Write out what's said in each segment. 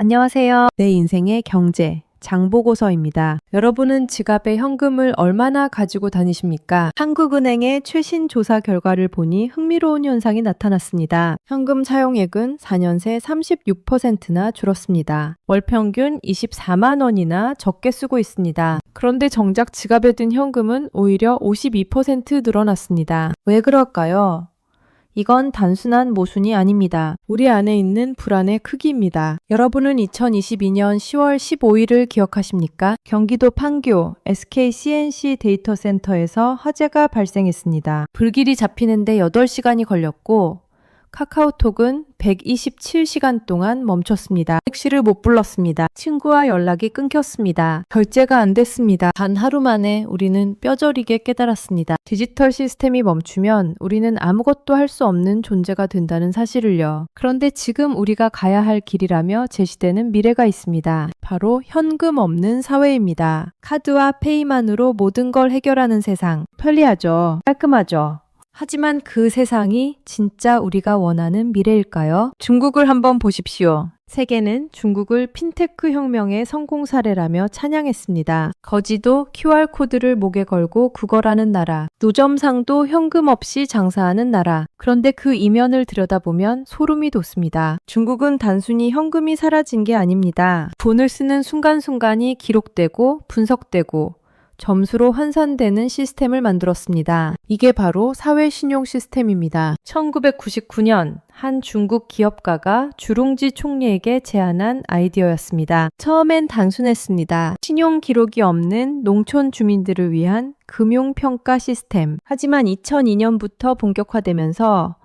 안녕하세요. 내 인생의 경제, 장보고서입니다. 여러분은 지갑에 현금을 얼마나 가지고 다니십니까? 한국은행의 최신 조사 결과를 보니 흥미로운 현상이 나타났습니다. 현금 사용액은 4년 새 36%나 줄었습니다. 월 평균 24만 원이나 적게 쓰고 있습니다. 그런데 정작 지갑에 든 현금은 오히려 52% 늘어났습니다. 왜 그럴까요? 이건 단순한 모순이 아닙니다. 우리 안에 있는 불안의 크기입니다. 여러분은 2022년 10월 15일을 기억하십니까? 경기도 판교 SK CNC 데이터 센터에서 화재가 발생했습니다. 불길이 잡히는데 8시간이 걸렸고 카카오톡은 127시간 동안 멈췄습니다. 택시를 못 불렀습니다. 친구와 연락이 끊겼습니다. 결제가 안 됐습니다. 단 하루 만에 우리는 뼈저리게 깨달았습니다. 디지털 시스템이 멈추면 우리는 아무것도 할 수 없는 존재가 된다는 사실을요. 그런데 지금 우리가 가야 할 길이라며 제시되는 미래가 있습니다. 바로 현금 없는 사회입니다. 카드와 페이만으로 모든 걸 해결하는 세상. 편리하죠. 깔끔하죠. 하지만 그 세상이 진짜 우리가 원하는 미래일까요? 중국을 한번 보십시오. 세계는 중국을 핀테크 혁명의 성공 사례라며 찬양했습니다. 거지도 QR코드를 목에 걸고 구걸하는 나라, 노점상도 현금 없이 장사하는 나라. 그런데 그 이면을 들여다보면 소름이 돋습니다. 중국은 단순히 현금이 사라진 게 아닙니다. 돈을 쓰는 순간순간이 기록되고 분석되고 점수로 환산되는 시스템을 만들었습니다. 이게 바로 사회신용 시스템입니다. 1999년 한 중국 기업가가 주룽지 총리에게 제안한 아이디어였습니다. 처음엔 단순했습니다. 신용 기록이 없는 농촌 주민들을 위한 금융평가 시스템. 하지만 2002년부터 본격화되면서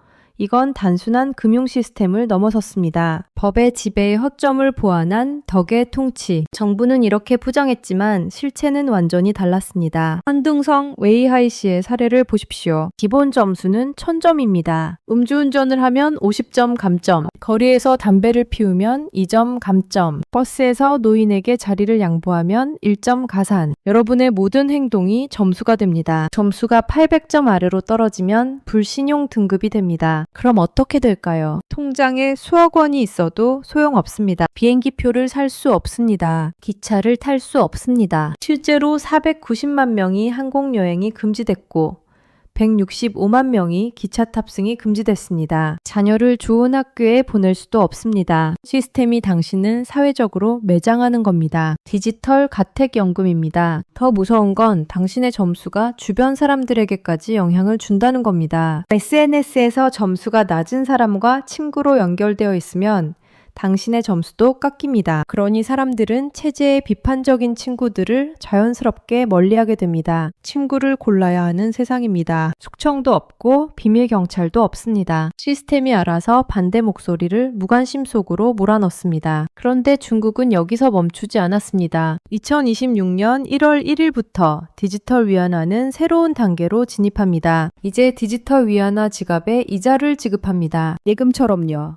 이건 단순한 금융 시스템을 넘어섰습니다. 법의 지배의 허점을 보완한 덕의 통치. 정부는 이렇게 포장했지만 실체는 완전히 달랐습니다. 한둥성 웨이하이시의 사례를 보십시오. 기본 점수는 1000점입니다. 음주운전을 하면 50점 감점, 거리에서 담배를 피우면 2점 감점, 버스에서 노인에게 자리를 양보하면 1점 가산. 여러분의 모든 행동이 점수가 됩니다. 점수가 800점 아래로 떨어지면 불신용 등급이 됩니다. 그럼 어떻게 될까요? 통장에 수억 원이 있어도 소용없습니다. 비행기표를 살 수 없습니다. 기차를 탈 수 없습니다. 실제로 490만 명이 항공여행이 금지됐고 165만 명이 기차 탑승이 금지됐습니다. 자녀를 좋은 학교에 보낼 수도 없습니다. 시스템이 당신을 사회적으로 매장하는 겁니다. 디지털 가택연금입니다. 더 무서운 건 당신의 점수가 주변 사람들에게까지 영향을 준다는 겁니다. SNS에서 점수가 낮은 사람과 친구로 연결되어 있으면 당신의 점수도 깎입니다. 그러니 사람들은 체제의 비판적인 친구들을 자연스럽게 멀리하게 됩니다. 친구를 골라야 하는 세상입니다. 숙청도 없고 비밀 경찰도 없습니다. 시스템이 알아서 반대 목소리를 무관심 속으로 몰아넣습니다. 그런데 중국은 여기서 멈추지 않았습니다. 2026년 1월 1일부터 디지털 위안화는 새로운 단계로 진입합니다. 이제 디지털 위안화 지갑에 이자를 지급합니다. 예금처럼요.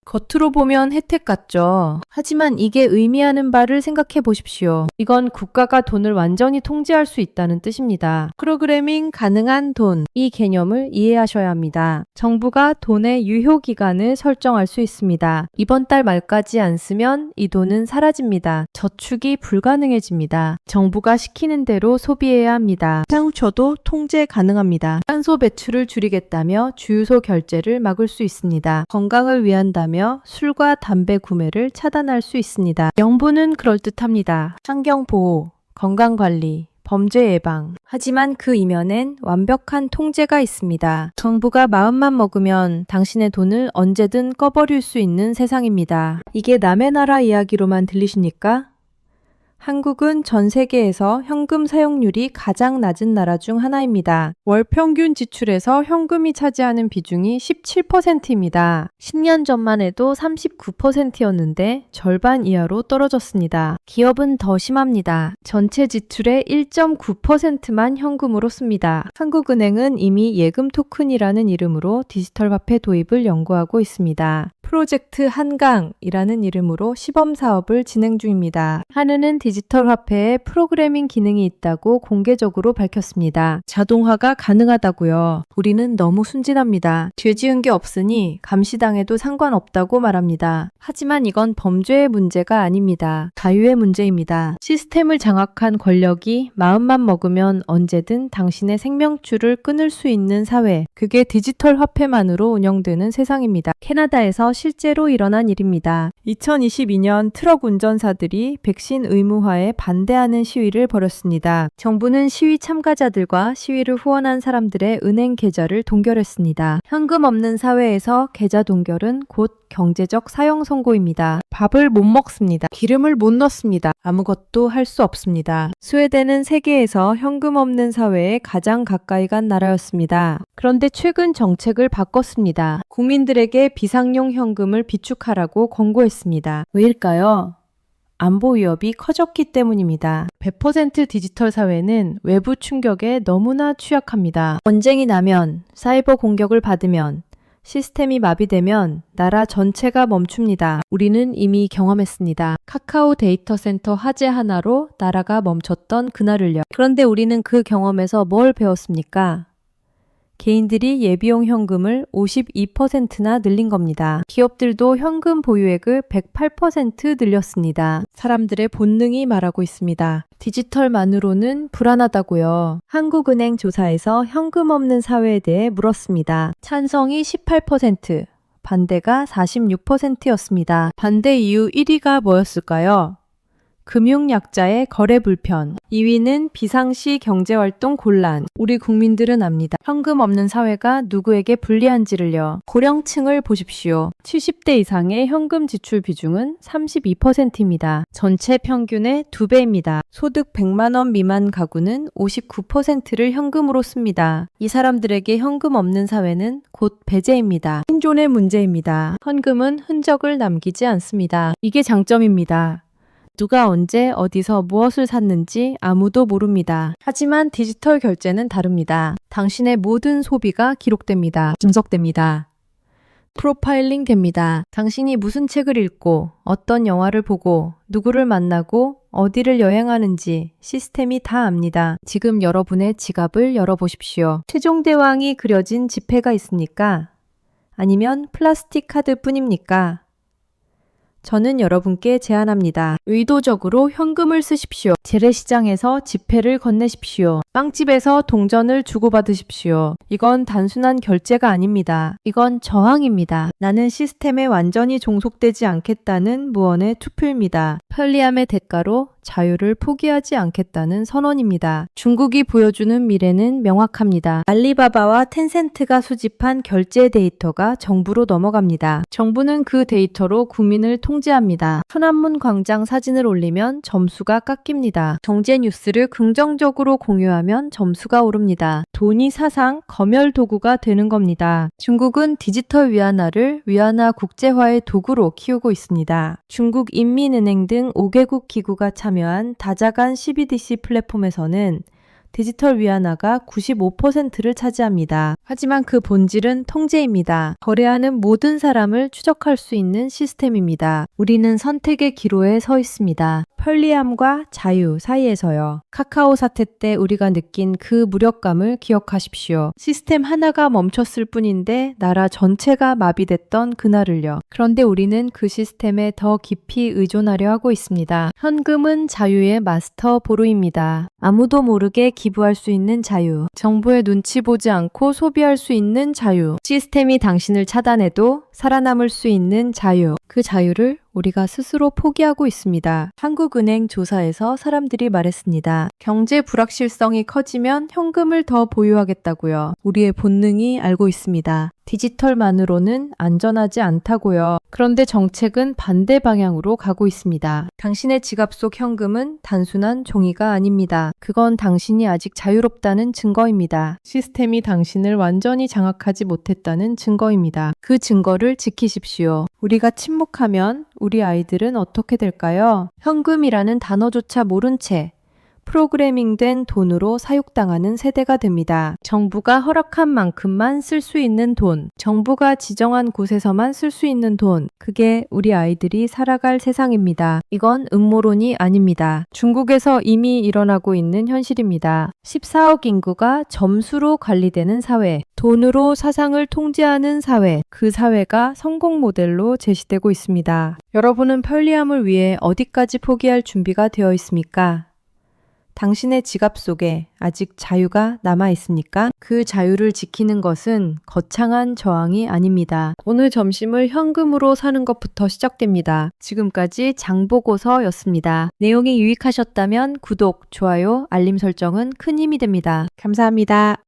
겉으로 보면 혜택 같죠. 하지만 이게 의미하는 바를 생각해 보십시오. 이건 국가가 돈을 완전히 통제할 수 있다는 뜻입니다. 프로그래밍 가능한 돈, 이 개념을 이해하셔야 합니다. 정부가 돈의 유효 기간을 설정할 수 있습니다. 이번 달 말까지 안 쓰면 이 돈은 사라집니다. 저축이 불가능해집니다. 정부가 시키는 대로 소비해야 합니다. 상처도 통제 가능합니다. 탄소 배출을 줄이겠다며 주유소 결제를 막을 수 있습니다. 건강을 위한다며 술과 담배 구매를 차단할 수 있습니다. 명분은 그럴듯합니다. 환경보호, 건강관리, 범죄 예방. 하지만 그 이면엔 완벽한 통제가 있습니다. 정부가 마음만 먹으면 당신의 돈을 언제든 꺼버릴 수 있는 세상입니다. 이게 남의 나라 이야기로만 들리십니까? 한국은 전 세계에서 현금 사용률이 가장 낮은 나라 중 하나입니다. 월 평균 지출에서 현금이 차지하는 비중이 17%입니다. 10년 전만 해도 39%였는데 절반 이하로 떨어졌습니다. 기업은 더 심합니다. 전체 지출의 1.9%만 현금으로 씁니다. 한국은행은 이미 예금 토큰이라는 이름으로 디지털 화폐 도입을 연구하고 있습니다. 프로젝트 한강이라는 이름으로 시범 사업을 진행 중입니다. 한은은 디지털 화폐에 프로그래밍 기능이 있다고 공개적으로 밝혔습니다. 자동화가 가능하다고요. 우리는 너무 순진합니다. 죄 지은 게 없으니 감시당해도 상관없다고 말합니다. 하지만 이건 범죄의 문제가 아닙니다. 자유의 문제입니다. 시스템을 장악한 권력이 마음만 먹으면 언제든 당신의 생명줄을 끊을 수 있는 사회. 그게 디지털 화폐만으로 운영되는 세상입니다. 캐나다에서 실제로 일어난 일입니다. 2022년 트럭 운전사들이 백신 의무화에 반대하는 시위를 벌였습니다. 정부는 시위 참가자들과 시위를 후원한 사람들의 은행 계좌를 동결했습니다. 현금 없는 사회에서 계좌 동결은 곧 경제적 사형 선고입니다. 밥을 못 먹습니다. 기름을 못 넣습니다. 아무것도 할 수 없습니다. 스웨덴은 세계에서 현금 없는 사회에 가장 가까이 간 나라였습니다. 그런데 최근 정책을 바꿨습니다. 국민들에게 비상용 현금을 비축하라고 권고했습니다. 왜일까요? 안보 위협이 커졌기 때문입니다. 100% 디지털 사회는 외부 충격에 너무나 취약합니다. 전쟁이 나면, 사이버 공격을 받으면, 시스템이 마비되면 나라 전체가 멈춥니다. 우리는 이미 경험했습니다. 카카오 데이터 센터 화재 하나로 나라가 멈췄던 그날을요. 그런데 우리는 그 경험에서 뭘 배웠습니까? 개인들이 예비용 현금을 52%나 늘린 겁니다. 기업들도 현금 보유액을 108% 늘렸습니다. 사람들의 본능이 말하고 있습니다. 디지털만으로는 불안하다고요. 한국은행 조사에서 현금 없는 사회에 대해 물었습니다. 찬성이 18%, 반대가 46%였습니다. 반대 이유 1위가 뭐였을까요? 금융약자의 거래 불편. 2위는 비상시 경제활동 곤란. 우리 국민들은 압니다. 현금 없는 사회가 누구에게 불리한지를요. 고령층을 보십시오. 70대 이상의 현금 지출 비중은 32%입니다. 전체 평균의 2배입니다. 소득 100만 원 미만 가구는 59%를 현금으로 씁니다. 이 사람들에게 현금 없는 사회는 곧 배제입니다. 생존의 문제입니다. 현금은 흔적을 남기지 않습니다. 이게 장점입니다. 누가 언제 어디서 무엇을 샀는지 아무도 모릅니다. 하지만 디지털 결제는 다릅니다. 당신의 모든 소비가 기록됩니다. 분석됩니다. 프로파일링 됩니다. 당신이 무슨 책을 읽고 어떤 영화를 보고 누구를 만나고 어디를 여행하는지 시스템이 다 압니다. 지금 여러분의 지갑을 열어보십시오. 세종대왕이 그려진 지폐가 있습니까? 아니면 플라스틱 카드뿐입니까? 저는 여러분께 제안합니다. 의도적으로 현금을 쓰십시오. 재래시장에서 지폐를 건네십시오. 빵집에서 동전을 주고받으십시오. 이건 단순한 결제가 아닙니다. 이건 저항입니다. 나는 시스템에 완전히 종속되지 않겠다는 무언의 투표입니다. 편리함의 대가로 자유를 포기하지 않겠다는 선언입니다. 중국이 보여주는 미래는 명확합니다. 알리바바와 텐센트가 수집한 결제 데이터가 정부로 넘어갑니다. 정부는 그 데이터로 국민을 통제합니다. 천안문 광장 사진을 올리면 점수가 깎입니다. 경제 뉴스를 긍정적으로 공유하면 점수가 오릅니다. 돈이 사상 검열 도구가 되는 겁니다. 중국은 디지털 위안화를 위안화 국제화의 도구로 키우고 있습니다. 중국 인민은행 등 5개국 기구가 참여한 다자간 CBDC 플랫폼에서는 디지털 위안화가 95%를 차지합니다. 하지만 그 본질은 통제입니다. 거래하는 모든 사람을 추적할 수 있는 시스템입니다. 우리는 선택의 기로에 서 있습니다. 편리함과 자유 사이에서요. 카카오 사태 때 우리가 느낀 그 무력감을 기억하십시오. 시스템 하나가 멈췄을 뿐인데 나라 전체가 마비됐던 그날을요. 그런데 우리는 그 시스템에 더 깊이 의존하려 하고 있습니다. 현금은 자유의 마스터 보루입니다. 아무도 모르게 기부할 수 있는 자유. 정부의 눈치 보지 않고 소비할 수 있는 자유. 시스템이 당신을 차단해도 살아남을 수 있는 자유. 그 자유를 우리가 스스로 포기하고 있습니다. 한국은행 조사에서 사람들이 말했습니다. 경제 불확실성이 커지면 현금을 더 보유하겠다고요. 우리의 본능이 알고 있습니다. 디지털만으로는 안전하지 않다고요. 그런데 정책은 반대 방향으로 가고 있습니다. 당신의 지갑 속 현금은 단순한 종이가 아닙니다. 그건 당신이 아직 자유롭다는 증거입니다. 시스템이 당신을 완전히 장악하지 못했다는 증거입니다. 그 증거를 지키십시오. 우리가 침묵하면 우리 아이들은 어떻게 될까요? 현금이라는 단어조차 모른 채 프로그래밍된 돈으로 사육당하는 세대가 됩니다. 정부가 허락한 만큼만 쓸 수 있는 돈, 정부가 지정한 곳에서만 쓸 수 있는 돈, 그게 우리 아이들이 살아갈 세상입니다. 이건 음모론이 아닙니다. 중국에서 이미 일어나고 있는 현실입니다. 14억 인구가 점수로 관리되는 사회, 돈으로 사상을 통제하는 사회, 그 사회가 성공 모델로 제시되고 있습니다. 여러분은 편리함을 위해 어디까지 포기할 준비가 되어 있습니까? 당신의 지갑 속에 아직 자유가 남아 있습니까? 그 자유를 지키는 것은 거창한 저항이 아닙니다. 오늘 점심을 현금으로 사는 것부터 시작됩니다. 지금까지 장보고서였습니다. 내용이 유익하셨다면 구독, 좋아요, 알림 설정은 큰 힘이 됩니다. 감사합니다.